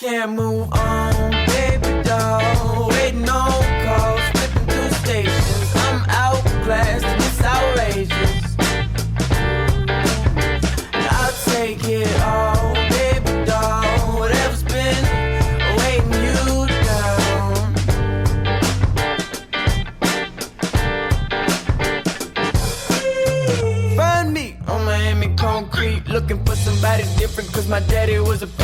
can't move on, baby doll. Waiting on calls, flipping through stations. I'm outclassed and it's outrageous. And I'll take it all, baby doll. Whatever's been weighing you down. Find me on Miami concrete, looking for somebody different, cause my daddy was a pimp.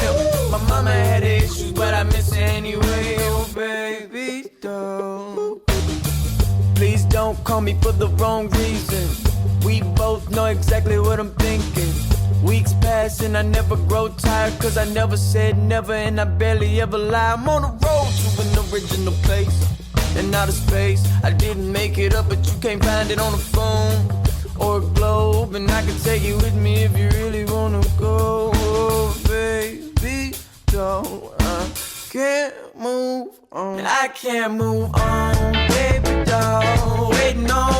My mama had issues, but I miss her anyway. Oh baby doll, please don't call me for the wrong reason. We both know exactly what I'm thinking. Weeks pass and I never grow tired, cause I never said never and I barely ever lie. I'm on the road to an original place in outer space. I didn't make it up, but you can't find it on the phone or a globe, and I can take you with me if you really wanna go. Oh, baby, doll, I can't move on. I can't move on, baby doll. Waiting on